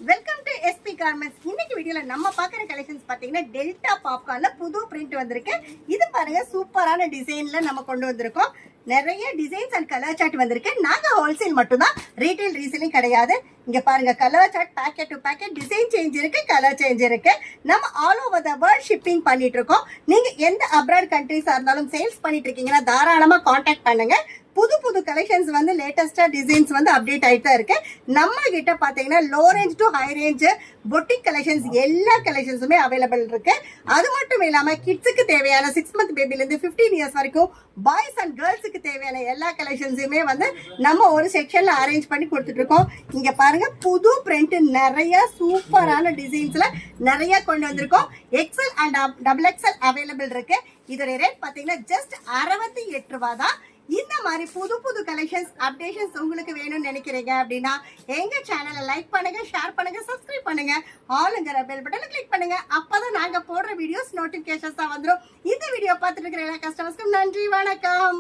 Welcome to SP garments. இன்னைக்கு வீடியோல நம்ம பாக்குற கலெக்ஷன்ஸ் பாத்தீங்கன்னா டெல்டா பாப்கார்ன்ல புது பிரிண்ட் வந்திருக்கு. இது பாருங்க சூப்பரான டிசைன்ல நம்ம கொண்டு வந்திருக்கோம். நிறைய டிசைன்ஸ் அண்ட் கலர் சார்ட் வந்திருக்கு. நாங்க ஹோல்சேல் மட்டும் தான், ரீட்டைல் ரீசேலிங் கிடையாது. இங்க பாருங்க colour chart packet to packet design change இருக்கு, கலர் சேஞ்ச் இருக்கு. நம்ம all over the world shipping பண்ணிட்டு இருக்கோம். நீங்க எந்த அப்ராட் கண்ட்ரீஸா இருந்தாலும் சேல்ஸ் பண்ணிட்டு இருக்கீங்கன்னா தாராளமா கான்டாக்ட் பண்ணுங்க. புது புது கலெக்ஷன்ஸ் வந்து லேட்டஸ்டா டிசைன்ஸ் வந்து அப்டேட் ஆயிட்டு தான் இருக்கு. நம்ம கிட்ட பாத்தீங்கன்னா low range to high range boutique collections எல்லா கலெக்ஷன்ஸுமே அவைலபிள் இருக்கு. அது மட்டும் இல்லாம கிட்ஸுக்கு தேவையான 6 மந்த் பேபில இருந்து 15 இயர்ஸ் வரைக்கும் பாய்ஸ் அண்ட் கேர்ள்ஸுக்கு தேவையான எல்லா கலெக்ஷன்ஸுமே வந்து நம்ம ஒரு செக்ஷன்ல அரேஞ்ச் பண்ணி கொடுத்துட்டு இருக்கோம். இங்க பாருங்க புது பிரிண்ட் நிறைய சூப்பரான டிசைன்ஸ்ல நிறைய கொண்டு வந்திருக்கோம். XL and double XL available இருக்கு. இதோட ரேட் பாத்தீங்கன்னா ஜஸ்ட் 68 ரூபாய் தான். இந்த மாதிரி புது புது கலெக்ஷன்ஸ் அப்டேஷன்ஸ் உங்களுக்கு வேணும்னு நினைக்கிறீங்க அப்படின்னா எங்க சேனலை லைக் பண்ணுங்க, ஷேர் பண்ணுங்க, சப்ஸ்கிரைப் பண்ணுங்க, ஆளுங்கிற பெல் பட்டனை கிளிக் பண்ணுங்க. அப்பதான் நாங்க போடுற வீடியோஸ் நோட்டிபிகேஷன்ஸா வந்துடும். இந்த வீடியோ பார்த்துட்டு இருக்கிற எல்லா கஸ்டமர்ஸ்க்கும் நன்றி, வணக்கம்.